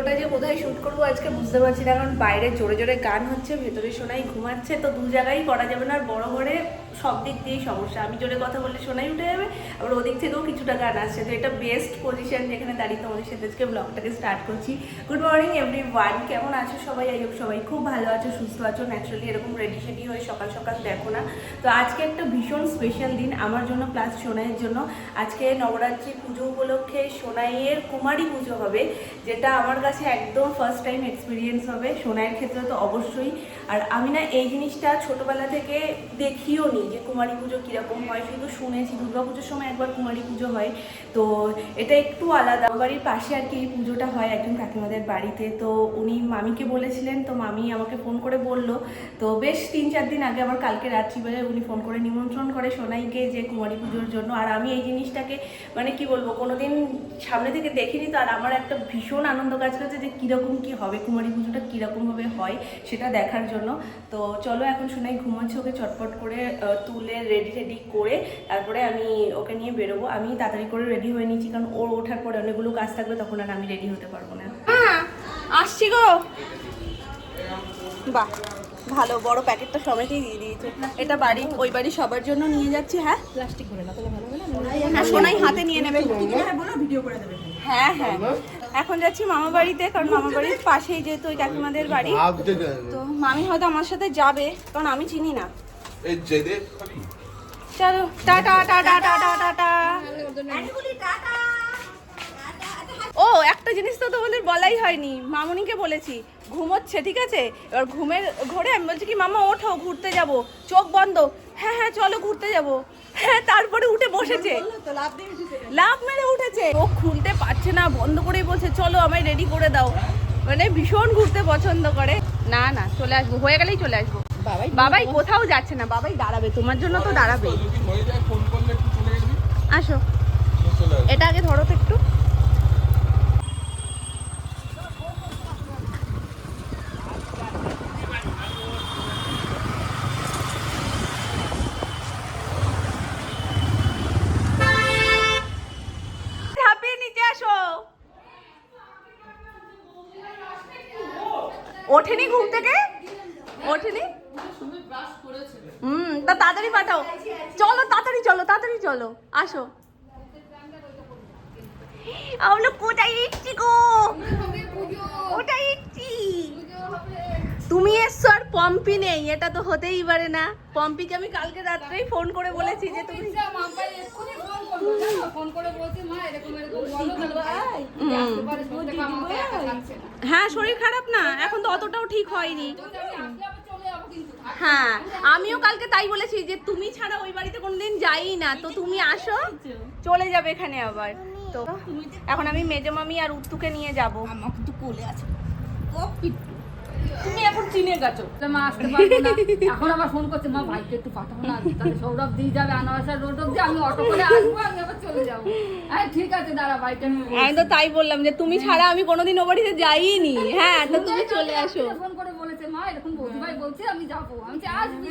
ওটা যে কোথায় শুট করবো আজকে বুঝতে পারছি না, কারণ বাইরে জোরে জোরে গান হচ্ছে, ভেতরে সোনাই ঘুমাচ্ছে, তো দু জায়গায় করা যাবে না। আর বড় ঘরে সব দিক দিয়েই সমস্যা, আমি জোরে কথা বললে সোনাই উঠে যাবে, আবার ওদিক থেকেও কিছুটা গান আসছে। তো এটা বেস্ট পজিশন যেখানে দাঁড়িয়ে তোমাদের সাথে আজকে ব্লগটাকে স্টার্ট করছি। গুড মর্নিং এভরিওয়ান, কেমন আছো সবাই? আই হোপ সবাই খুব ভালো আছো, সুস্থ আছো। ন্যাচারালি এরকম রেডি সেডি হয়ে সকাল সকাল দেখো না। তো আজকে একটা ভীষণ স্পেশাল দিন আমার জন্য প্লাস সোনাইয়ের জন্য। আজকে নবরাত্রি পুজো উপলক্ষে সোনাইয়ের কুমারী পুজো হবে, যেটা আমার কাছে একদম ফার্স্ট টাইম এক্সপিরিয়েন্স হবে, সোনাইয়ের ক্ষেত্রে তো অবশ্যই। আর আমি না এই জিনিসটা ছোটোবেলা থেকে দেখিও নি যে কুমারী পুজো কীরকম হয়, শুধু শুনেছি দুর্গা পুজোর সময় একবার কুমারী পুজো হয়, তো এটা একটু আলাদা। বাড়ির পাশে আর কি এই পুজোটা হয় একজন কাকিমাদের বাড়িতে, তো উনি মামিকে বলেছিলেন, তো মামি আমাকে ফোন করে বলল। তো বেশ 3-4 দিন আগে, আবার কালকে রাত্রিবেলায় উনি ফোন করে নিমন্ত্রণ করে সোনাইকে যে কুমারী পুজোর জন্য। আর আমি এই জিনিসটাকে মানে কি বলবো, কোনোদিন সামনে থেকে দেখিনি, তো আর আমার একটা ভীষণ আনন্দ কাজ করছে যে কীরকম কী হবে, কুমারী পুজোটা কীরকমভাবে হয় সেটা দেখার জন্য। তো চলো এখন সোনাই ঘুমাচ্ছে, ওকে চটপট করে তুলে রেডি করে তারপরে আমি ওকে নিয়ে বেরোবো। আমি তাড়াতাড়ি করে রেডি হয়ে নিচ্ছি, কারণ ওর ওঠার পরে অনেকগুলো কাজ থাকবে, তখন আর আমি রেডি হতে পারবো না। হ্যাঁ আসছি গো। বাহ ভালো, বড় প্যাকেটটা সবাইকেই দিয়ে দিয়েছে। এটা বাড়ি, ওই বাড়ি সবার জন্য নিয়ে যাচ্ছি। হ্যাঁ প্লাস্টিক করে না, তাহলে ভালো হবে না? হ্যাঁ সোনাই হাতে নিয়ে নেবে, বলো ভিডিও করে দেবে। হ্যাঁ হ্যাঁ এখন যাচ্ছি মামা বাড়িতে, কারণ মামা বাড়ির পাশেই যেহেতু ওই কাকিমাদের বাড়ি, তো মামি হয়তো আমার সাথে যাবে, কারণ আমি চিনি না। চলো টাটা টাটা টাটা টাটা। ও একটা জিনিস তো তোমাদের বলাই হয়নি, মামুনিকে বলেছি ঘুমোচ্ছে, ঠিক আছে? এবার ঘুমের ঘরে আমি বলছি কি মামা ওঠো ঘুরতে যাব, চোখ বন্ধ, হ্যাঁ হ্যাঁ চলো ঘুরতে যাব। হ্যাঁ তারপরে উঠে বসেছে, লাফ মেরে উঠেছে, ও খুলতে পারছে না, বন্ধ করেই বলছে চলো আমায় রেডি করে দাও। মানে ভীষণ ঘুরতে পছন্দ করে। না না চলে আসবো, হয়ে গেলেই চলে আসবো। বাবাই কোথাও যাচ্ছে না, বাবাই দাঁড়াবে, তোমার জন্য তো দাঁড়াবে। আসো এটা আগে ধরো তো একটু। ওঠেনি ঘুম থেকে, ওঠেনি। তা তাড়াতাড়ি পাঠাও, চলো তাড়াতাড়ি চলো, তাড়াতাড়ি চলো, আসো। আমরা কোথায় এসছি গো, কোথায় এসছি? তুমি এসছো আর পম্পি নেই, এটা তো হতেই পারে না। পম্পিকে আমি কালকে রাত্রেই ফোন করে বলেছি যে তুমি হ্যাঁ শরীর খারাপ না, এখন তো অতটাও ঠিক হয়নি। হ্যাঁ আমিও কালকে তাই বলেছি যে তুমি ছাড়া ওই বাড়িতে কোনোদিন যাই না, তো তুমি আসো, চলে যাবে এখানে আবার। তো এখন আমি মেজো মামি আর উত্তুকে নিয়ে যাবো। আমার কিন্তু কোলে আছে, তুমি এখন চিনে গেছো, মা আসতে পারবো না। এখন আবার ফোন করছে মা ভাইকে একটু পাঠাবো না, তাহলে সৌরভ দিয়ে যাবে আনারসা রোড অব্দি, আমি অটো করে আসবো, আমি আবার চলে যাবো। হ্যাঁ ঠিক আছে দাঁড়া ভাইকে। আমি তো তাই বললাম যে তুমি ছাড়া আমি কোনোদিন ও বাড়িতে যাইনি। হ্যাঁ তো তুমি চলে আসো। ফোন করে বলেছে মা এরকম বৌদি ভাই বলছে আমি যাবো, আমি আসবি।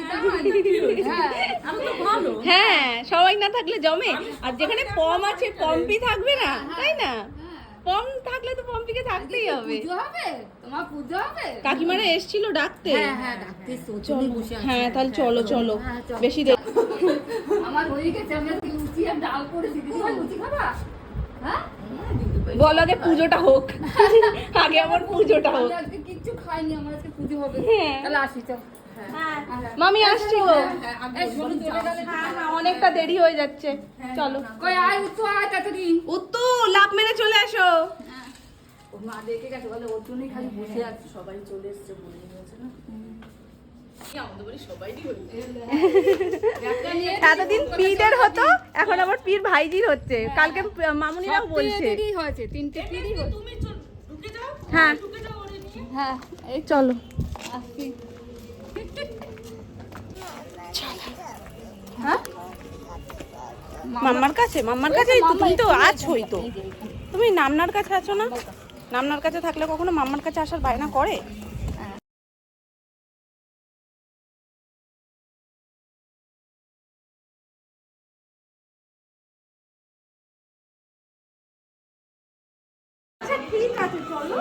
হ্যাঁ আমি তো ভালো, হ্যাঁ সবাই না থাকলে জমে, আর যেখানে পম আছে পম্পি থাকবে না, তাই না? পম থাকলে তো পম্পিকে থাকতেই হবে। পুজো হবে, তোমার পুজো হবে। কাকিমারা এসেছিল ডাকতে। হ্যাঁ হ্যাঁ ডাকতে চলো, হ্যাঁ তাহলে চলো চলো, বেশি দেরি আমার হয়ে গেছে। আমি আজকে লুচি আর ডাল করেছি, দিদি ভাই লুচি খাবা? হ্যাঁ বলো আগে পুজোটা হোক, আগে আমার পুজোটা হোক। আজকে কিচ্ছু খাইনি, আমার আজকে পুজো হবে, তাহলে আসি চল। মামি আসছি গো, অনেকটা দেরি হয়ে যাচ্ছে, চলো। কই আয় উত্তু, আয় তাড়াতাড়ি উত্তু, লাভ মেরে চলে আসো। মা দেখে গেছে বলে ওর জন্যই খালি বসে আছে, সবাই চলে এসছে বলে গেছে না। এতদিন পীরদের হতো, এখন আবার পীর ভাইজির হচ্ছে। কালকে মামুনিরাও বলছে হয়েছে 3টে পীরই হচ্ছে। হ্যাঁ হ্যাঁ এই চলো আসছি। হ্যাঁ মাম্মার কাছে, মাম্মার কাছে তো তুমি তো আছোই, তো তুমি নামনার কাছে আছো না? নামনার কাছে থাকলে কখনো মাম্মার কাছে আসার বায়না করে? ঠিক আছে চলো।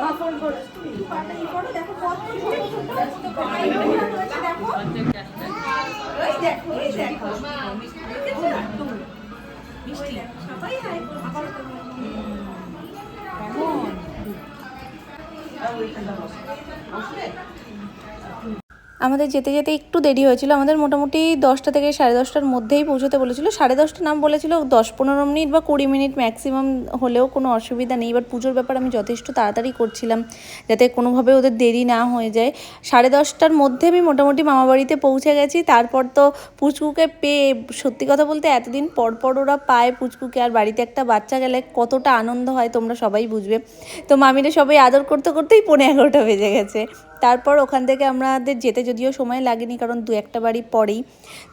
আমাদের যেতে যেতে একটু দেরি হয়েছিল, আমাদের মোটামুটি 10টা থেকে 10:30টার মধ্যেই পৌঁছতে বলেছিল। 10:30 নাম বলেছিল, 10-15 মিনিট বা 20 মিনিট ম্যাক্সিমাম হলেও কোনো অসুবিধা নেই। এবার পুজোর ব্যাপার আমি যথেষ্ট তাড়াতাড়ি করছিলাম যাতে কোনোভাবে ওদের দেরি না হয়ে যায়। 10:30টার মধ্যে আমি মোটামুটি মামাবাড়িতে পৌঁছে গেছি। তারপর তো পুচকুকে পেয়ে, সত্যি কথা বলতে এতদিন পর পর ওরা পায় পুচকুকে, আর বাড়িতে একটা বাচ্চা গেলে কতটা আনন্দ হয় তোমরা সবাই বুঝবে। তো মামিরা সবাই আদর করতে করতেই 11:15 বেজে গেছে। তারপর ওখান থেকে আমাদের যেতে যদিও সময় লাগেনি, কারণ 2-1টা বাড়ি পরেই।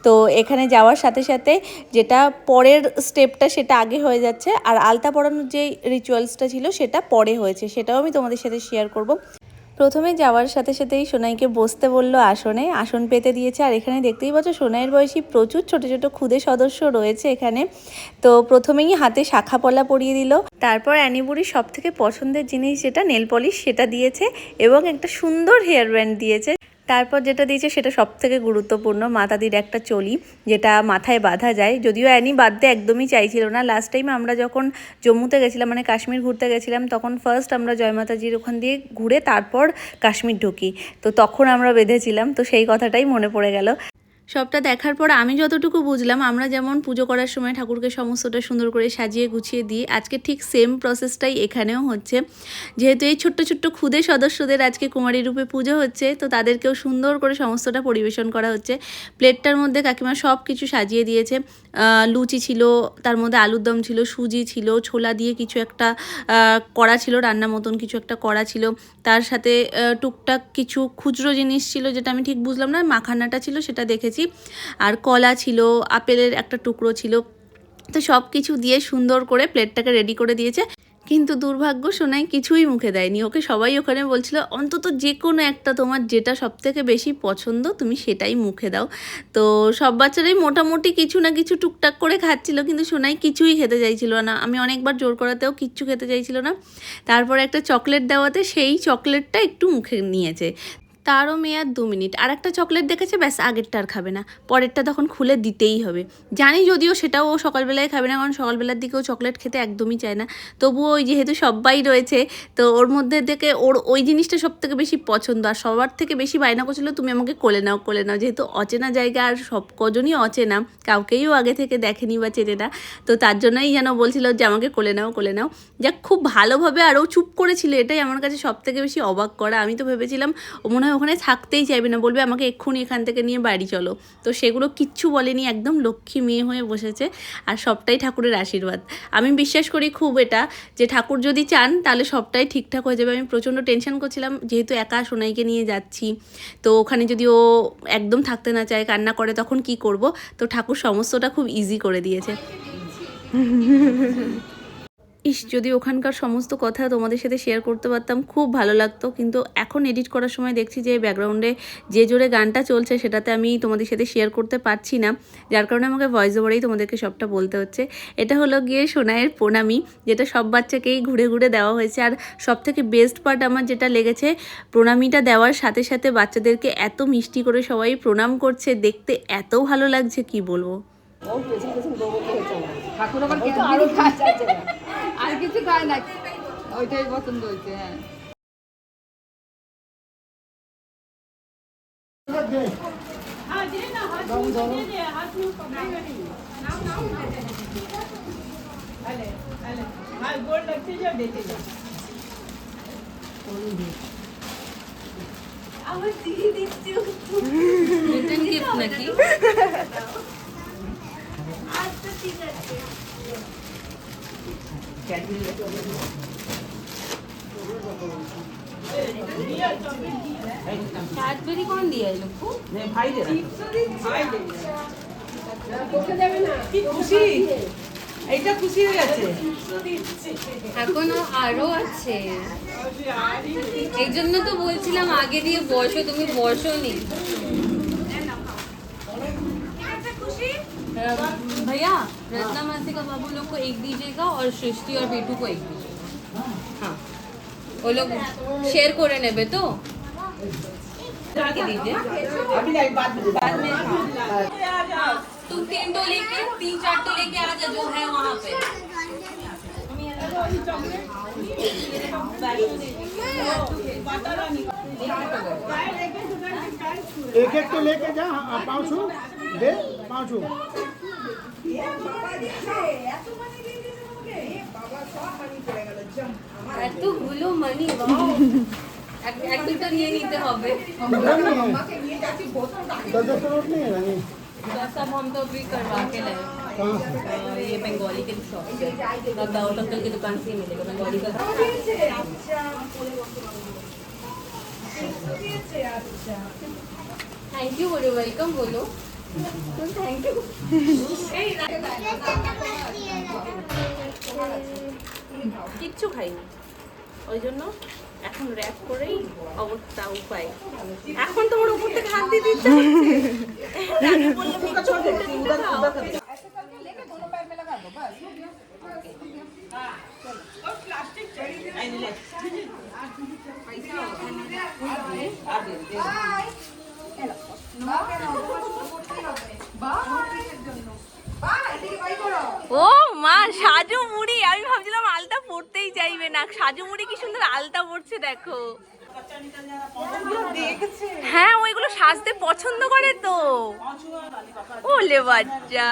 তো এখানে যাওয়ার সাথে সাথে যেটা পরের স্টেপটা সেটা আগে হয়ে যাচ্ছে, আর আলতা পরানোর যে রিচুয়ালসটা ছিল সেটা পরে হয়েছে, সেটাও আমি তোমাদের সাথে শেয়ার করব। প্রথমে যাওয়ার সাথে সাথেই সোনাইকে বসতে বললো আসনে, আসন পেতে দিয়েছে। আর এখানে দেখতেই পাচ্ছ সোনাইয়ের বয়সী প্রচুর ছোট ছোট ক্ষুদে সদস্য রয়েছে এখানে। তো প্রথমেই হাতে শাখা পলা পরিয়ে দিল, তারপর অ্যানিবুড়ির সব থেকে পছন্দের জিনিস যেটা নেল পলিশ সেটা দিয়েছে, এবং একটা সুন্দর হেয়ার ব্যান্ড দিয়েছে। তারপর যেটা দিয়েছে সেটা সব থেকে গুরুত্বপূর্ণ, মাতাদির একটা চলি যেটা মাথায় বাঁধা যায়। যদিও অ্যানি বাঁধতে একদমই চাইছিল না। লাস্ট টাইম আমরা যখন জম্মুতে গেছিলাম, মানে কাশ্মীর ঘুরতে গেছিলাম, তখন ফার্স্ট আমরা জয়মাতাজির ওখান দিয়ে ঘুরে তারপর কাশ্মীর ঢুকি, তো তখন আমরা বেঁধেছিলাম। তো সেই কথাটাই মনে পড়ে গেল। সবটা দেখার পর আমি যতটুকু বুঝলাম, আমরা যেমন পুজো করার সময় ঠাকুরকে সমস্তটা সুন্দর করে সাজিয়ে গুছিয়ে দিই, আজকে ঠিক সেম প্রসেসটাই এখানেও হচ্ছে। যেহেতু এই ছোট্ট ছোট্ট ক্ষুদে সদস্যদের আজকে কুমারী রূপে পুজো হচ্ছে, তো তাদেরকেও সুন্দর করে সমস্তটা পরিবেশন করা হচ্ছে। প্লেটটার মধ্যে কাকিমা সব কিছু সাজিয়ে দিয়েছে। লুচি ছিল, তার মধ্যে আলুর দম ছিল, সুজি ছিল, ছোলা দিয়ে কিছু একটা করা ছিল, রান্না মতন কিছু একটা করা ছিল। তার সাথে টুকটাক কিছু খুচরো জিনিস ছিল, যেটা আমি ঠিক বুঝলাম না, মাখানাটা ছিল সেটা দেখেছি। আর কলা ছিল, আপেলের একটা টুকরো ছিল। তো সব কিছু দিয়ে সুন্দর করে প্লেটটাকে রেডি করে দিয়েছে। কিন্তু দুর্ভাগ্য সোনাই কিছুই মুখে দেয়নি। ওকে সবাই ওখানে বলছিল অন্তত যে কোনো একটা, তোমার যেটা সব থেকে বেশি পছন্দ তুমি সেটাই মুখে দাও। তো সব বাচ্চারাই মোটামুটি কিছু না কিছু টুকটাক করে খাচ্ছিল, কিন্তু সোনাই কিছুই খেতে চাইছিল না। আমি অনেকবার জোর করাতেও কিচ্ছু খেতে চাইছিল না। তারপর একটা চকলেট দেওয়াতে সেই চকলেটটা একটু মুখে নিয়েছে, তারও মেয়াদ 2 মিনিট। আর একটা চকলেট দেখেছে, ব্যাস আগেরটা আর খাবে না, পরেরটা তখন খুলে দিতেই হবে। জানি যদিও সেটাও ও সকালবেলায় খাবে না, কারণ সকালবেলার দিকেও চকলেট খেতে একদমই চায় না। তবুও ওই যেহেতু সবাই রয়েছে, তো ওর মধ্যে থেকে ওর ওই জিনিসটা সব থেকে বেশি পছন্দ। আর সবার থেকে বেশি বায়না করছিল তুমি আমাকে কোলে নাও কোলে নাও, যেহেতু অচেনা জায়গা আর সব কজনই অচেনা, কাউকেইও আগে থেকে দেখেনি বা চেনে না। তো তার জন্যই যেন বলছিল যে আমাকে কোলে নাও কোলে নাও। যাক, খুব ভালোভাবে আরও চুপ করেছিল, এটাই আমার কাছে সব থেকে বেশি অবাক করা। আমি তো ভেবেছিলাম ও মনে হয় ওখানে থাকতেই চাইবে না, বলবে আমাকে এক্ষুনি এখান থেকে নিয়ে বাড়ি চলো। তো সেগুলো কিচ্ছু বলেনি, একদম লক্ষ্মী মেয়ে হয়ে বসেছে। আর সবটাই ঠাকুরের আশীর্বাদ। আমি বিশ্বাস করি খুব এটা, যে ঠাকুর যদি চান তাহলে সবটাই ঠিকঠাক হয়ে যাবে। আমি প্রচণ্ড টেনশন করছিলাম, যেহেতু একা সোনাইকে নিয়ে যাচ্ছি, তো ওখানে যদি ও একদম থাকতে না চায়, কান্না করে, তখন কি করব। তো ঠাকুর সমস্তটা খুব ইজি করে দিয়েছে। যদি ওখানকার সমস্ত কথা তোমাদের সাথে শেয়ার করতে পারতাম খুব ভালো লাগতো, কিন্তু এখন এডিট করার সময় দেখছি যে ব্যাকগ্রাউন্ডে যে জোরে গানটা চলছে সেটাতে আমি তোমাদের সাথে শেয়ার করতে পারছি না, যার কারণে আমাকে ভয়েস ওভারেই তোমাদেরকে সবটা বলতে হচ্ছে। এটা হলো গিয়ে সোনাইয়ের প্রণামী, যেটা সব বাচ্চাকেই ঘুরে ঘুরে দেওয়া হয়েছে। আর সব থেকে বেস্ট পার্ট আমার যেটা লেগেছে, প্রণামীটা দেওয়ার সাথে সাথে বাচ্চাদেরকে এত মিষ্টি করে সবাই প্রণাম করছে, দেখতে এত ভালো লাগছে কি বলবো। আর কিছু খায় না, ওইটাই পছন্দ হয়েছে। হ্যাঁ, আমার দিয়ে দিচ্ছি নাকি আচ্ছা ঠিক আছে। कैडबरी कौन दिया है लोग को? नहीं भाई दे रहा भाई दे খুশি এইটা খুশি হয়ে গেছে এখনো আরো আছে, এই জন্য তো বলছিলাম আগে দিয়ে বসো, তুমি বসোনি। भैया रत्ना मासी का बाबू लोग को एक दीजिएगा और सृष्टि और बेटू को एक दीजिएगा। हाँ वो लोग शेयर করে নেবে তো दीजिए अभी नहीं, बाद में तुम 3 तो लेके 3-4 तो लेके आ जा जो है वहाँ पे एक एक तो लेके जा। पाँचू दे, पाँचू। এতগুলো মানি এক দুটো নিয়ে নিতে হবে दस दस नोट नहीं है रानी। सब हम तो अभी करवा के लाए कहाँ से? ये बंगाली के शॉप से दाऊद अंकल की दुकान से ही मिलेगा बंगाली का थैंक यू बोलो वेलकम बोलो थैंक यू কিচ্ছু খাইনি ওই জন্য এখন র্যাপ করেই অবস্থা উপায় এখন তোমার উপর থেকে হাত দিয়ে দিতে আগে বললে মিথ্যা বলতে দিতে দাও। ও মা সাজু মুড়ি আমি ভাবছিলাম আলতা পড়তেই চাইবে না সাজু মুড়ি কি সুন্দর আলতা পড়ছে দেখো হ্যাঁ ওইগুলো সাজতে পছন্দ করে তো ওলে বাচ্চা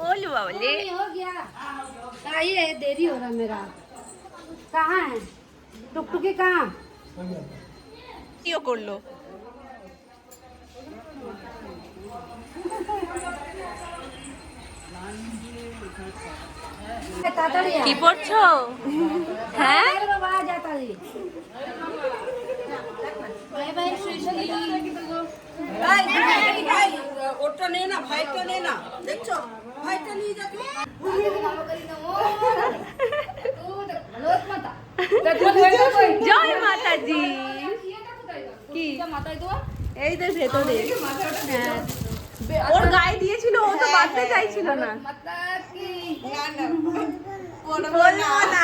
ওলে বাবলে हो गया ये देरी हो रहा मेरा कहाँ है टुकटुकी कहाँ কিও করলো तातड़ी কি পড়ছো হ্যাঁ बाबा जाता दी बाय बाय सुईसली ওটা নে না, ভাইটা নে না, দেখছো ভাইটা নিয়ে যাচ্ছ। लोक माता জয় মাতাজি কি এই যে ভেতরে হ্যাঁ ওর গায়ে দিয়েছিল ও তো বাঁচতে চাইছিল না माता की বলবো না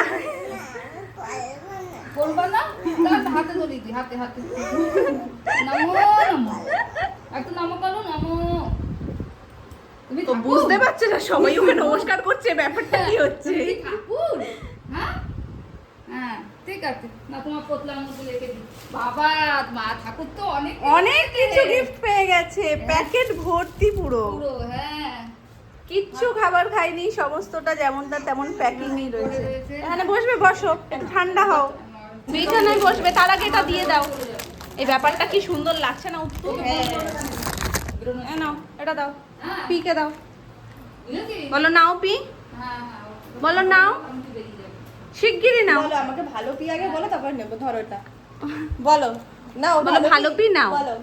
बोलबा ना तब हाथे धरी दी हाथे हाथे नमो नमो একটু নমো করো নমো তুমি তো বুঝতে পারছো না সবাই ওকে নমস্কার করছে ব্যাপারটা কি হচ্ছে ঠাকুর হ্যাঁ হ্যাঁ ঠিক আছে না তোমার পোতলা মতো লেখে দিই বাবা মা ঠাকুর তো অনেক অনেক কিছু গিফট পেয়ে গেছে প্যাকেট ভর্তি পুরো পুরো হ্যাঁ কিচ্ছু খাবার খাইনি সমস্তটা যেমনটা তেমন প্যাকিংই রয়েছে রয়েছে। এখানে বসবে বসো একটু ঠান্ডা হও বিছানায় বসবে তার আগে এটা দিয়ে দাও এই ব্যাপারটা কি সুন্দর লাগছে না উত্তর হ্যাঁ নাও এটা দাও পিকে দাও বুঝেছি বলো নাও পি হ্যাঁ হ্যাঁ বলো নাও শিগগিরই নাও বলো আমাকে ভালো পি আগে বলো তারপর নেবো ধরো এটা বলো নাও বলো ভালো পি নাও বলো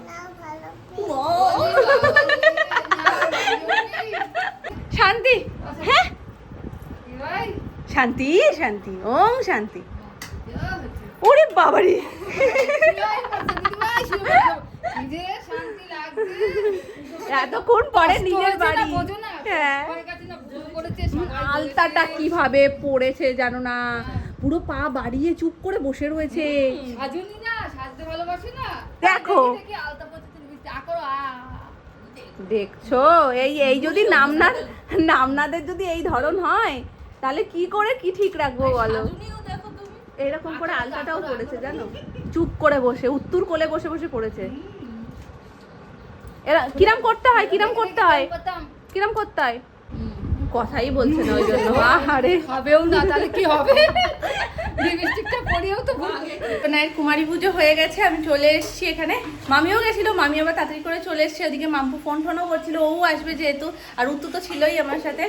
শান্তি হ্যাঁ ভাই শান্তি শান্তি ওম শান্তি ওরে বাবারে নিজে শান্তি লাগছে এতক্ষণ পরে নিজের বাড়ি বোঝো না হ্যাঁ আমার কাছে না ভুল করেছে সবাই আলতাটা কিভাবে পড়েছে জানো না পুরো পা বাড়িয়ে চুপ করে বসে রয়েছে সাজুনি না সাজতে ভালোবাসে না দেখো। দেখি আলতা পড়তে তুমি বিশ্বাস করো দেখছো এই এই যদি নামনাদের যদি এই ধরন হয় তাহলে কি করে কি ঠিক রাখবো বলো এরকম করে আলতাটাও পড়েছে জানো চুপ করে বসে উত্তর কোলে বসে বসে পড়েছে এরা কিরাম করতে হয় কিরাম করতে হয় কিরাম করতে হয় কথাই বলছে না ওই জন্য আরে হবেও না তাহলে কি হবে লিপস্টিকটা পরিয়েও তো ভুল নাইট কুমারী পুজো হয়ে গেছে আমি চলে এসেছি এখানে মামিও গেছিল মামি আবার তাড়াতাড়ি করে চলে এসেছে ওদিকে মাম্পু ফোনও করছিল ও আসবে যেহেতু আর উত্তু তো ছিলই আমার সাথে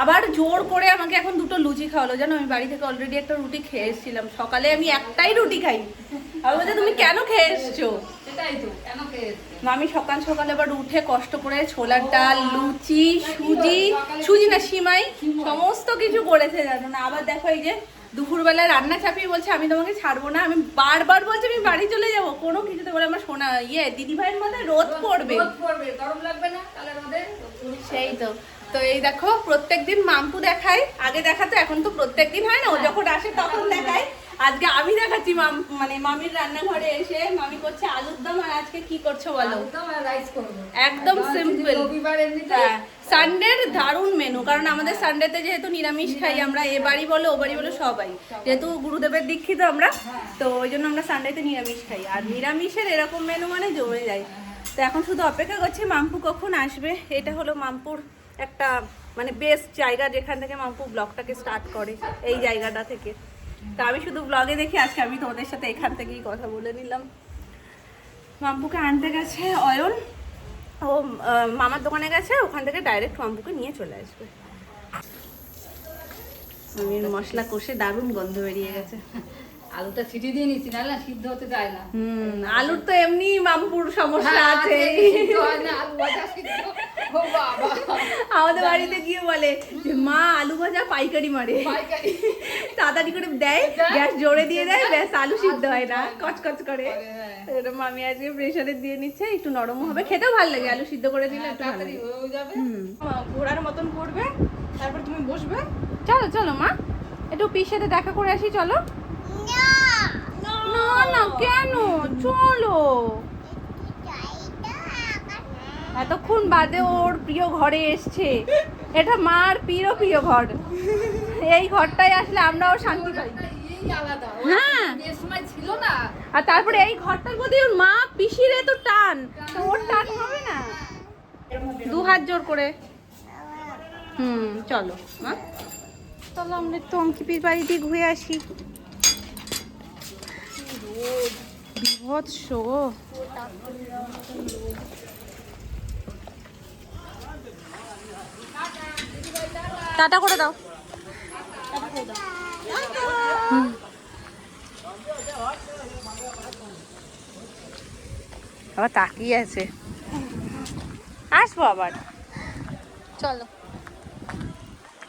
আবার জোর করে আমাকে এখন দুটো লুচি খাওয়ালো জানো আমি বাড়ি থেকে অলরেডি একটা রুটি খেয়ে এসেছিলাম সকালে আমি একটাই রুটি খাই আমি বলছি তুমি কেন খেয়ে এসছো সেটাই তো কেন খেয়েছে মামি সকাল সকাল আবার উঠে কষ্ট করে ছোলার ডাল লুচি সুজি না সিমাই সমস্ত কিছু করেছে জানো না আবার দেখো এই যে দুপুরবেলা রান্না চাপিয়ে বলছে আমি তোমাকে ছাড়বো না আমি বারবার বলছি আমি বাড়ি চলে যাব কোনো কিছুতে বলে আমার দিদি ভাইয়ের মধ্যে রোদ পড়বে রোদ পড়বে গরম লাগবে না তাহলে রোদে সেই তো তো এই দেখো প্রত্যেকদিন মাম্পু দেখায়, আগে দেখাতো, এখন তো প্রত্যেকদিন হয় না, ও যখন আসে তখন দেখায়। আজকে আমি দেখাচ্ছি মানে মামির রান্নাঘরে এসে মামি করছে আলুর দম। আর আজকে কি করছো বলো? রাইস করবো একদম সিম্পল। রবিবার এমনিতে হ্যাঁ, সানডের দারুণ মেনু, কারণ আমাদের সানডেতে যেহেতু নিরামিষ খাই আমরা, এ বাড়ি বলো ও বাড়ি বলো সবাই, যেহেতু গুরুদেবের দীক্ষিত আমরা, তো ওই জন্য আমরা সানডেতে নিরামিষ খাই। আর নিরামিষের এরকম মেনু মানে জমে যায়। তো এখন শুধু অপেক্ষা করছি মাম্পু কখন আসবে। এটা হলো মাম্পুর একটা মানে বেস্ট জায়গা, যেখান থেকে মাম্পু ব্লগটাকে স্টার্ট করে, এই জায়গাটা থেকে। তা আমি শুধু ব্লগে দেখি, আজকে আমি তোমাদের সাথে এখান থেকেই কথা বলে নিলাম। মাম্পুকে আনতে গেছে অয়ন, ও মামার দোকানে গেছে, ওখান থেকে ডাইরেক্ট মাম্পুকে নিয়ে চলে আসবে। আমি মশলা কষে দারুণ গন্ধ বেরিয়ে গেছে। আলুটা ছিটি দিয়ে নিচ্ছি, না সিদ্ধ হতে যায় না। আলুর তো এমনি মাম্পুর সমস্যা আছে। সিদ্ধ হয় না, আলু ভাজা সিদ্ধ। ও বাবা, আমাদের বাড়িতে গিয়ে বলে যে মা আলু ভাজা পাইকারি মারে, পাইকারি। তাড়াতাড়ি করে দেয়, গ্যাস জোরে দিয়ে দেয়, ব্যাস আলু সিদ্ধ হয় না, কচকচ করে। এরকম আমি আজকে প্রেসারে দিয়ে নিচ্ছে, একটু নরম হবে, খেতেও ভালো লাগে, আলু সিদ্ধ করে দিলে একটু ভালো তাড়াতাড়ি লাগে। হয়ে যাবে। ঘোড়ার মতন করবে, তারপর তুমি বসবে। চলো চলো মা, একটু পিসের সাথে দেখা করে আসি, চলো। না না কেন, চলো। এতক্ষণ বাদে ওর প্রিয় ঘরে এসছে, এটা মার প্রিয় ঘর। এই ঘরটায় আসলে আমরাও শান্তি পাই। এই আলাদা। হ্যাঁ, এর সময় ছিল না। আর তারপরে এই ঘরটার প্রতি ওর মা পিসির এত টান, তো ওর টান হবে না? দু হাত জোর করে। চলো মা, চলো আমরা একটু অঙ্কিপির বাড়ি দিয়ে ঘুরে আসি। বিভৎস। টাটা করে দাও। আবার তাকিয়ে আছে, আসবো আবার। চলো,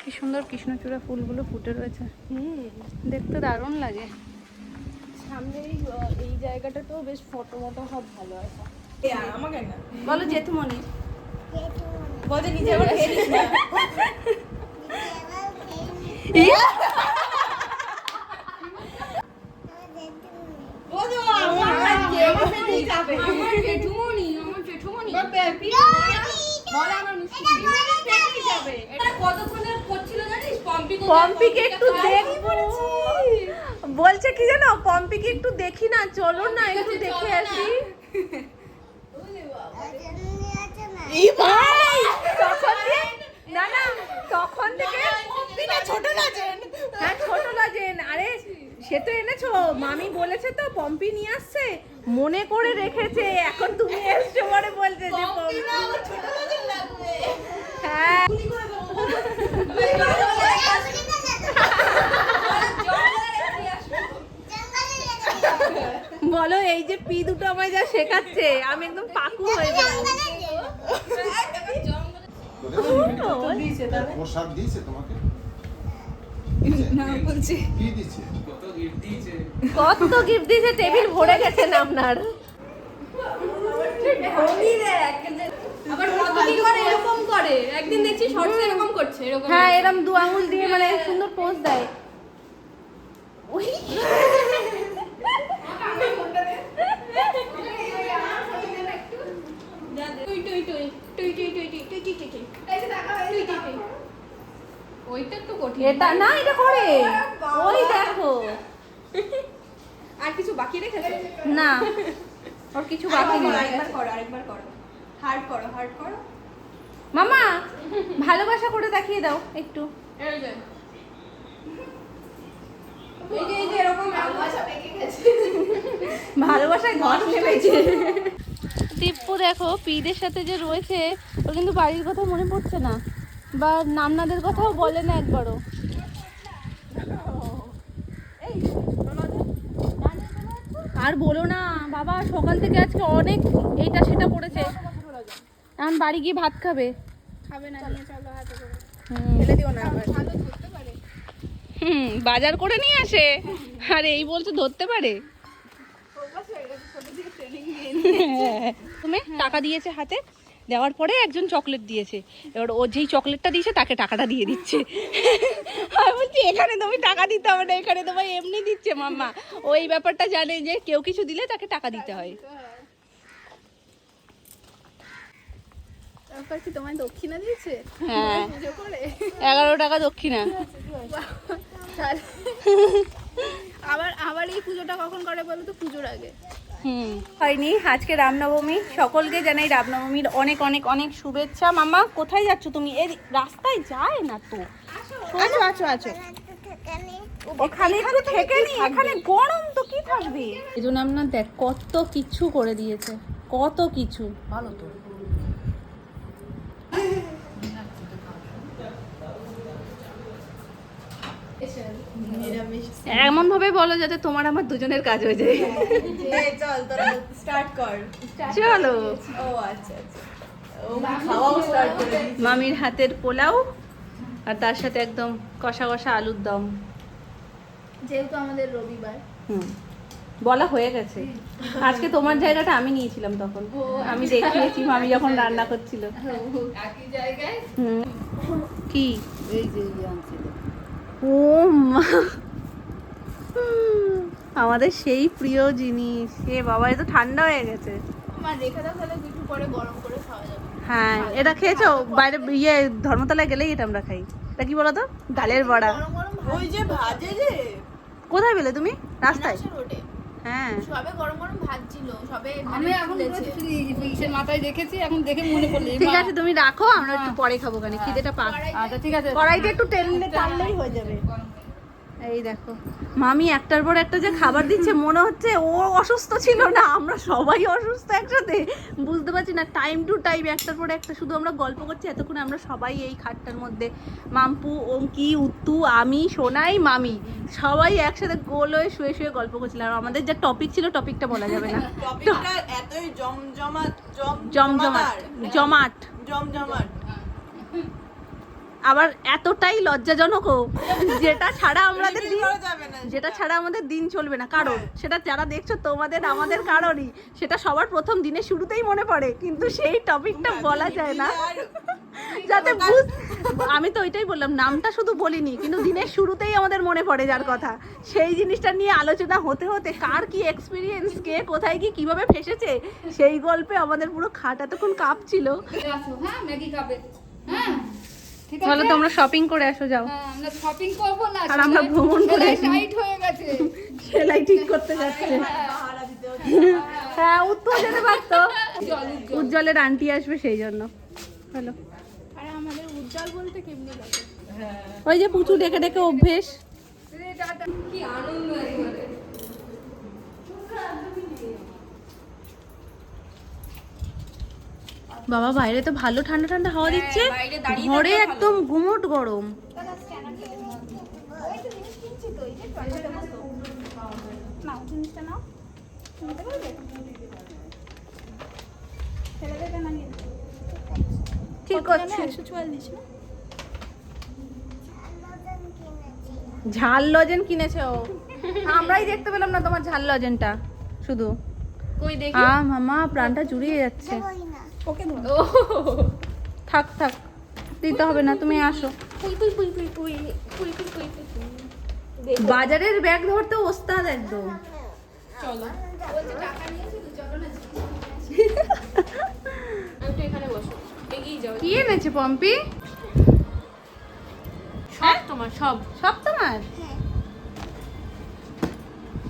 কি সুন্দর কৃষ্ণচূড়া ফুলগুলো ফুটে রয়েছে, দেখতে দারুণ লাগে। সামনে এই জায়গাটাতেও বেশ ফটো মটো সব ভালো আছে। আমাকে না বলো জেঠুমনি। বলতে নিজে আবার খেয়ে নিস না। আমার জেঠুমনি, আমার জেঠুমনি। বলে আমার মিষ্টি দিদি। এটা কতক্ষণে করছিল জানিস? পম্পিকে একটু দেখবো বলছে, কি জানো, পম্পিকে একটু দেখি না, চলো না একটু দেখে আসি। তখন দিয়ে না না, তখন থেকে ছোট লাজেন। হ্যাঁ ছোট লাজেন, আরে সে তো এনেছো, মামি বলেছে তো পম্পি নিয়ে আসছে, মনে করে রেখেছে, এখন তুমি এসছো বলে বলছে যে পম্পি। হ্যাঁ বলো, এই যে পি দুটো আমায় যা শেখাচ্ছে, আমি একদম পাকু হয়ে যাবো। প্রসাদ দিয়েছে তোমাকে? না বলছি কি দিয়েছে? কত গিফট দিয়েছে, টেবিল ভরে গেছে না আপনার। আবার কতদিন করে এরকম করে, একদিন দেখছি শর্টস এরকম করছে, এরকম। হ্যাঁ, এরকম দু আঙুল দিয়ে মানে সুন্দর পোজ দেয়। ওইটা একটু কঠিন। এটা না, এটা করে, ওই দেখো। আর কিছু বাকি রেখেছে? না, ওর কিছু বাকি নেই। আরেকবার করো, আরেকবার করো, হার্ড করো, হার্ড করো। মামা ভালোবাসা করে দেখিয়ে দাও একটু। এই যে এই যে এরকম ভালোবাসা পেকে গেছে। ভালোবাসায় ঘষ নেমেছে। টিপ্পু দেখো পিদের সাথে যে রয়েছে, ওর কিন্তু বাড়ির কথা মনে পড়ছে না, বা নামনাদের কথাও বলে না একবারও। আর বলো না বাবা, সকাল থেকে আজকে অনেক এইটা সেটা করেছে, এখন বাড়ি গিয়ে ভাত খাবে। খাবে না, নিয়ে চলো হাতে করে। হুম। ফেলে দিও না আবার। ভালো ধরতে পারে। বাজার করে নিয়ে আসে, আর এই বলছে ধরতে পারে। তুমি টাকা দিয়েছে হাতে, দেওয়ার পরে একজন চকলেট দিয়েছে, এবার ও যেই চকলেটটা দিয়েছে তাকে টাকাটা দিয়ে দিচ্ছে। আমি বলছি এখানে তুমি টাকা দিতে হবে না, এখানে তোমায় এমনি দিচ্ছে মাম্মা। ও এই ব্যাপারটা জানে যে কেউ কিছু দিলে তাকে টাকা দিতে হয়। তারপর কি তোমায় দক্ষিণা দিয়েছে? হ্যাঁ, পুজো করে 11 টাকা দক্ষিণা। আবার এই পুজোটা কখন করে বলো তো? পুজোর আগে। হয়নি আজকে রামনবমী, সকলকে জানাই রামনবমীর অনেক অনেক অনেক শুভেচ্ছা। মাম্মা কোথায় যাচ্ছ তুমি? এই রাস্তায় যায় না তো। আছো আছো আছো, ওখানে একটু থেকে নি, এখানে গরম তো কি থাকবে। এই জন্য আপনার দেখ কত কিছু করে দিয়েছে, কত কিছু। ভালো তো এমন ভাবে বলো যাতে তোমার আমার দুজনের কাজ হয়ে যায়। চল তোরা স্টার্ট কর। চলো। ও আচ্ছা আচ্ছা, ও খাওয়াও স্টার্ট করে দিয়েছে। মামির হাতের পোলাও আর তার সাথে একদম কষা কষা আলুর দম। যেহেতু আমাদের রবিবার, বলা হয়ে গেছে। আজকে তোমার জায়গাটা আমি নিয়েছিলাম, তখন আমি দেখিয়েছি মামি যখন রান্না করছিল। একই জায়গায় কি এই যে আনছিল। ও মা, আমাদের সেই প্রিয় জিনিস। এ বাবা, এ তো ঠান্ডা হয়ে গেছে। আমার রেখে দাও, তাহলে কিছু পরে গরম করে খাওয়া যাবে। হ্যাঁ, এটা খেয়েছো? বাইরে ইয়ে ধর্মতলায় গেলেই এটা আমরা খাই। এটা কি বলো তো? ডালের বড়া। গরম গরম ওই যে ভাজে যে, কোথায় পেলে তুমি? রাস্তায়? রোডে হ্যাঁ, সবে গরম গরম ভাজছিল, সবে আমি এখন ইসের মাথায় দেখেছি, এখন দেখে মনে পড়লো ঠিক আছে তুমি রাখো, আমরা একটু পরে খাবো, কানে খিদেটা পাক। আচ্ছা ঠিক আছে। কড়াইটা একটু টানলেই হয়ে যাবে। এই দেখো মামি একটার পর একটা যে খাবার দিচ্ছে, মনে হচ্ছে ও অসুস্থ ছিল না, আমরা সবাই অসুস্থ একসাথে। বুঝতে পারছি না, টাইম টু টাইম একটার পর একটা শুধু আমরা গল্প করছি। এতক্ষণ আমরা সবাই এই খাটটার মধ্যে, মাম্পু, অঙ্কি, উত্তু, আমি, সোনাই, মামি সবাই একসাথে গোল হয়ে শুয়ে শুয়ে গল্প করছিলাম। আর আমাদের যে টপিক ছিল, টপিকটা বলা যাবে না। টপিকটা এতই জমজমাট জমজমাট, জমাট, জমজমাট, আবার এতটাই লজ্জাজনকও, যেটা ছাড়া আমাদের দিন, করা যাবে না। যেটা ছাড়া আমাদের দিন চলবে না। কারণ সেটা যারা দেখছো তোমাদের আমাদের কারণই, সেটা সবার প্রথম দিনের শুরুতেই মনে পড়ে, কিন্তু সেই টপিকটা বলা যায় না যাতে আমি তো ওইটাই বললাম, নামটা শুধু বলিনি, কিন্তু দিনের শুরুতেই আমাদের মনে পড়ে যার কথা। সেই জিনিসটা নিয়ে আলোচনা হতে হতে কার কি এক্সপিরিয়েন্স, কে কোথায় কি কিভাবে ফেসেছে, সেই গল্পে আমাদের পুরো খাট এতক্ষণ কাঁপছিল। আসো, হ্যাঁ ম্যাগি খাবে। হ্যাঁ ঠিক আছে। চলো তোমরা শপিং করে আসো, যাও। হ্যাঁ, আমরা শপিং করবো না, আর আমরা ভ্রমণ করে আসি। টাইট হয়ে গেছে। সেলাই ঠিক করতে যাচ্ছে। হ্যাঁ, উত্তর যেতে পারতো। উজ্জ্বলের আন্টি আসবে সেই জন্য। হ্যালো, আর আমাদের উজ্জ্বল বলতে কেমনি লাগে? ওই যে পুচু ডেকে ডেকে অভ্যেস। কি আনন্দ একেবারে। বাবা বাইরে তো ভালো ঠান্ডা ঠান্ডা হাওয়া দিচ্ছে, ঘরে একদম গুমোট গরম। নাও জিনিসটা নাও, নিতে পারবে? ছেলেদেরটা না নিয়ে ঠিক আছে, 144 না? ঝাল লজেন কিনেছে ও। আমরাই দেখতে পেলাম না তোমার ঝাল লজেনটা, শুধু কই দেখি। মামা প্রাণটা জুড়িয়ে যাচ্ছে। ওকে ধরো। থাক থাক, দিতে হবে না, তুমি আসো। পুই পুই পুই পুই পুই পুই পুই পুই পুই। বাজারের ব্যাগ ধরতে ওস্তাদ একদম। চলো, বলছে টাকা নিয়েছি তো, চলো না। একটু এখানে বসো, এগিয়ে যাও। কি এনেছে পম্পি? সব তোমার, সব সব তোমার।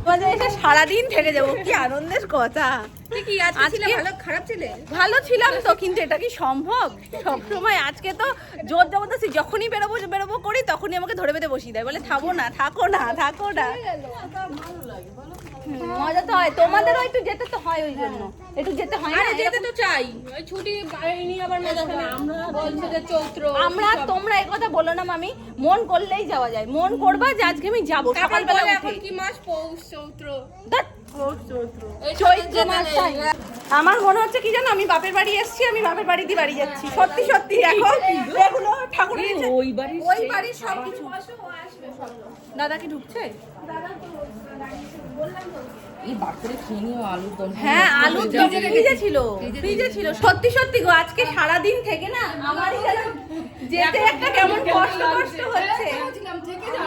তোমাদের এসে সারাদিন থেকে যাবো, কি আনন্দের কথা। কি আজকে ভালো খারাপ ছিলে? ভালো ছিলাম তো, কিন্তু এটা কি সম্ভব সব সময়? আজকে তো জোর জবরদস্তি, যখনই বেরোবো করি তখনই আমাকে ধরে বেঁধে বসিয়ে দেয়, বলে থাকো না থাকো না থাকো না। মজা তো হয়, তোমাদের হয়তো যেতে তো হয়, ওই জন্য একটু যেতে হয় না। যেতে তো চাই, ওই ছুটি পাইনি আবার মাঝখানে। আমরা বলছে যে চৈত্র, আমরা, তোমরা এই কথা বলো না মামি, মন করলেই যাওয়া যায়। মন করবা যে আজকে আমি যাবো সকালবেলা উঠে। এখন কি মাস? পৌষ চৈত্র। ধ্যাৎ, চৈত্র মাসটাই। আমার মনে হচ্ছে কি জানো, আমি বাপের বাড়ি এসেছি, আমি বাপের বাড়িতে বাড়ি যাচ্ছি। সত্যি সত্যি এখন এগুলো ঠাকুর ওই বাড়ির সব কিছু। দাদা কি ঢুকছে? দাদা তো বললাম তো, এই বার করে খেয়ে নিও আলুর দম। হ্যাঁ আলু ফ্রিজে ছিল, ফ্রিজে ছিল। সত্যি সত্যি গো আজকে সারা দিন থেকে না আমারই যেন যেতে একটা কেমন কষ্ট কষ্ট হচ্ছে।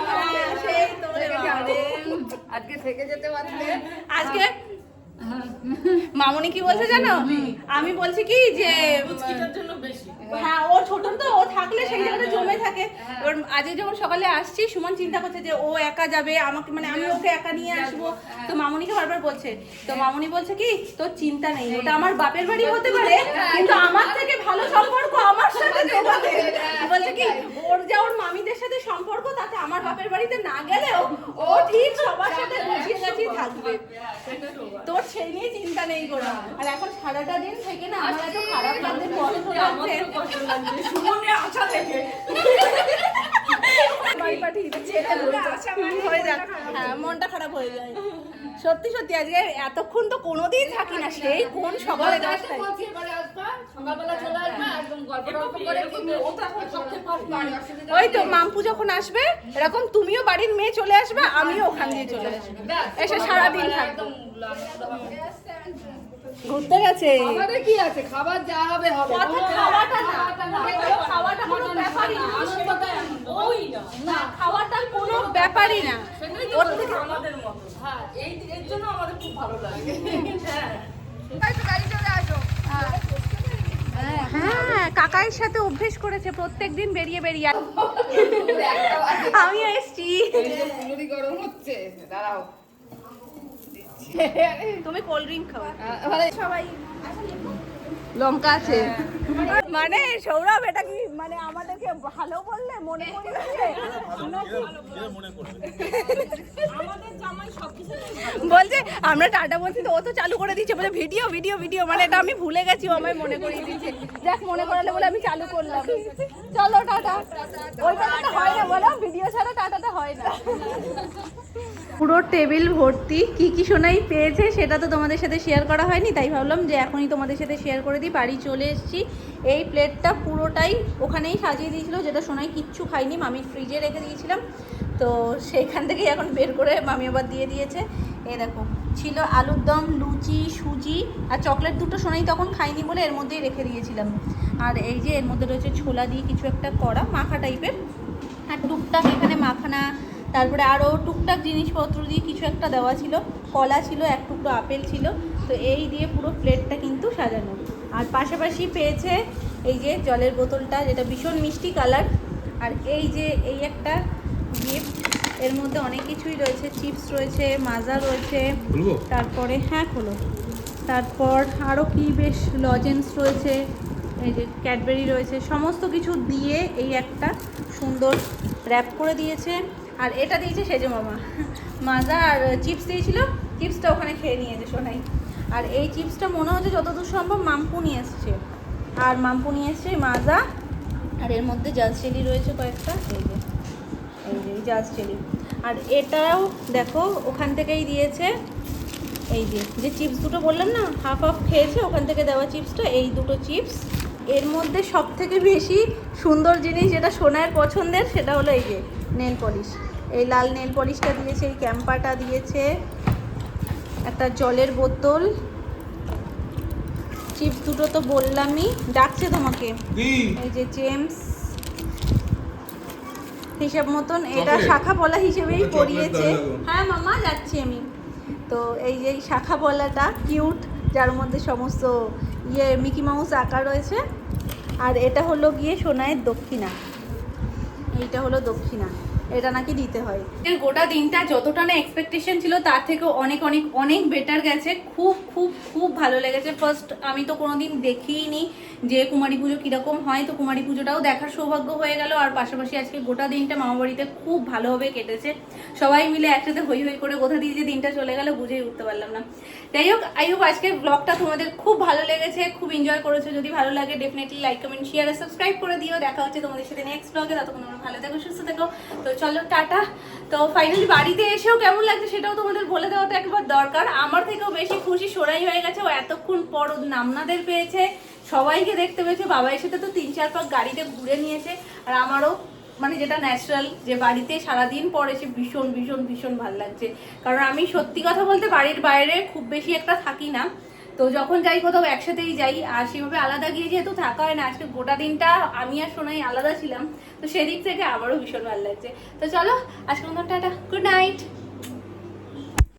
হ্যাঁ, সেই তো রে বাবারে। আজকে থেকে যেতে পারতে। আজকে মামুনি কি বলছে জানো, আমি বলছি কি যে হ্যাঁ ও ছোট তো, ও থাকলে সেই জায়গাটা জমে থাকে। এবার আজকে যখন সকালে আসছি সুমন চিন্তা করছে যে ও একা যাবে, আমাকে মানে আমি ওকে একা নিয়ে আসবো। তো মামুনিকে বারবার বলছে, তো মামুনি বলছে কি তোর চিন্তা নেই, ওটা আমার বাপের বাড়ি হতে পারে কিন্তু আমার থেকে ভালো সম্পর্ক আমার সাথে তোমাদের। বলছে কি ওর যা ওর মামিদের সাথে সম্পর্ক তাতে আমার বাপের বাড়িতে না গেলেও ও ঠিক সবার সাথে গুছিয়ে গাছিয়ে থাকবে, তোর সেই নিয়ে চিন্তা নেই কোনো। আর এখন সারাটা দিন থেকে না আমার এত খারাপ লাগছে, কষ্ট লাগছে। সুমনে আশা দেখে হয়ে যাক, হ্যাঁ মনটা খারাপ হয়ে যায়। সত্যি সত্যি আজকে এতক্ষণ তো কোনোদিন থাকি না, সেই কোন সকালে 10টায়। সকালবেলা চলে আসবে, একদম গল্প টল্প করে ও তো এখন সবচেয়ে পারবে। ওই তো মাম্পু যখন আসবে এরকম তুমিও বাড়ির মেয়ে চলে আসবে, আমিও ওখান দিয়ে চলে আসবো, এসে সারাদিন থাকবো। ঘুরতে গেছে আমাদের কি আছে, খাবার যা হবে হবে। কথা খাওয়াটা না, খাওয়াটা কোনো ব্যাপারই না, ওই না খাওয়াটা কোনো ব্যাপারই না। ওর থেকে আমাদের মতো। হ্যাঁ এর জন্য আমাদের খুব ভালো লাগে। হ্যাঁ হ্যাঁ কাকাইয়ের সাথে অভ্যেস করেছে প্রত্যেকদিন বেরিয়ে বেরিয়ে। আমিও এসছি। পুরোই গরম হচ্ছে, দাঁড়াও। তুমি কোল্ড ড্রিঙ্ক খাও। সবাই লঙ্কা আছে মানে সৌরভ, এটা কি মানে আমাদেরকে ভালো বললে মনে করিয়ে বলছে আমরা টাটা বলছি তো ও তো চালু করে দিচ্ছে, বলে ভিডিও ভিডিও ভিডিও, মানে এটা আমি ভুলে গেছি, ও আমায় মনে করিয়ে দিচ্ছে। দেখ মনে করালে বলে আমি চালু করলাম। চলো টাটা। ওই টাটাটা হয় না বলো, ভিডিও ছাড়া টাটাটা হয় না। পুরো টেবিল ভর্তি কি কি সোনাই পেয়েছে সেটা তো তোমাদের সাথে শেয়ার করা হয়নি, তাই ভাবলাম যে এখনই তোমাদের সাথে শেয়ার করে দিই। বাড়ি চলে এসেছি, এই প্লেটটা পুরোটাই ওখানেই সাজিয়ে দিয়েছিল, যেটা সোনাই কিচ্ছু খাইনি, মামি ফ্রিজে রেখে দিয়েছিলাম, তো সেইখান থেকেই এখন বের করে মামি আবার দিয়ে দিয়েছে। এই দেখো ছিল আলুর দম, লুচি, সুজি আর চকলেট, দুটো সোনাই তখন খাইনি বলে এর মধ্যেই রেখে দিয়েছিলাম। আর এই যে এর মধ্যে রয়েছে ছোলা দিয়ে কিছু একটা করা মাখা টাইপের, আর টুকটাক এখানে মাখানা, তারপরে আরও টুকটাক জিনিসপত্র দিয়ে কিছু একটা দেওয়া ছিল, কলা ছিল, এক টুকরো আপেল ছিল। তো এই দিয়ে পুরো প্লেটটা কিন্তু সাজানো। আর পাশাপাশি পেয়েছে এই যে জলের বোতলটা, যেটা ভীষণ মিষ্টি কালার। আর এই যে এই একটা গিফট, এর মধ্যে অনেক কিছুই রয়েছে, চিপস রয়েছে, মাজা রয়েছে, তারপরে হ্যাঁ খোলো, তারপর আরও কি বেশ লজেন্স রয়েছে, এই যে ক্যাডবেরি রয়েছে, সমস্ত কিছু দিয়ে এই একটা সুন্দর র্যাপ করে দিয়েছে। আর এটা দিয়েছে সেজে মামা, মাজা আর চিপস দিয়েছিল, চিপসটা ওখানে খেয়ে নিয়েছে সোনাই। আর এই চিপসটা মনে হচ্ছে যতদূর সম্ভব মাম্পু নিয়ে এসছে, আর মাম্পু নিয়ে এসছে মাজা, আর এর মধ্যে জাজ চিলি রয়েছে কয়েকটা, এই যে জাজ চিলি। আর এটাও দেখো ওখান থেকেই দিয়েছে, এই যে চিপস দুটো বললাম না হাফ হাফ খেয়েছে, ওখান থেকে দেওয়া চিপসটা, এই দুটো চিপস। এর মধ্যে সব থেকে বেশি সুন্দর জিনিস যেটা সোনার পছন্দের সেটা হলো এই যে নেল পলিশ, এই লাল নেল পলিশটা দিয়েছে, এই ক্যাম্পাটা দিয়েছে, একটা জলের বোতল, চিপস দুটো তো বললামই, ডাকছে তোমাকে, এই যে জেমস হিসাব মতন, এটা শাখা পলা হিসেবেই পরিয়েছে। হ্যাঁ মামা যাচ্ছি আমি। তো এই যে শাখা পলাটা কিউট, যার মধ্যে সমস্ত মিকি মাউস আঁকা রয়েছে। আর এটা হলো গিয়ে সোনায়ের দক্ষিণা, এইটা হলো দক্ষিণা, এটা নাকি দিতে হয়। গোটা দিনটা যতটা না এক্সপেকটেশন ছিল তার থেকেও অনেক অনেক অনেক বেটার গেছে, খুব খুব খুব ভালো লেগেছে। ফার্স্ট আমি তো কোনোদিন দেখিইনি যে কুমারী পুজো কীরকম হয়, তো কুমারী পুজোটাও দেখার সৌভাগ্য হয়ে গেল। আর পাশাপাশি আজকে গোটা দিনটা মামাবাড়িতে খুব ভালোভাবে কেটেছে, সবাই মিলে একসাথে হই হই করে কোথা দিয়ে যে দিনটা চলে গেল বুঝেই উঠতে পারলাম না। যাই হোক, আই হোপ আজকের ব্লগটা তোমাদের খুব ভালো লেগেছে, খুব এনজয় করেছো। যদি ভালো লাগে ডেফিনেটলি লাইক কমেন্ট শেয়ার আর সাবস্ক্রাইব করে দিও। দেখা হচ্ছে তোমাদের সাথে নেক্সট ব্লগে, ততক্ষণ তোমরা ভালো থেকো, সুস্থ থেকো। তো চলো টাটা। তো ফাইনালি বাড়িতে এসেও কেমন লাগছে সেটাও তোমাদের বলে দেওয়া তো একবার দরকার। আমার থেকেও বেশি খুশি সোনাই হয়ে গেছে, ও এতক্ষণ পর নামনাদের পেয়েছে, সবাইকে দেখতে পেয়েছে, বাবা এসে তো 3-4 পাক গাড়িতে ঘুরে নিয়েছে। আর আমারও মানে যেটা ন্যাচারাল, যে বাড়িতে সারাদিন পর এসে ভীষণ ভীষণ ভীষণ ভালো লাগছে। কারণ আমি সত্যি কথা বলতে বাড়ির বাইরে খুব বেশি একটা থাকি না, তো যখন যাই কোথাও একসাথেই যাই, আর সেভাবে আলাদা গিয়ে যেহেতু থাকা হয় না, আজকে গোটা দিনটা আমি আর সোনাই আলাদা ছিলাম, তো সেদিক থেকে আবারও ভীষণ ভালো লাগছে। তো চলো আজকের মতন টাটা, গুড নাইট।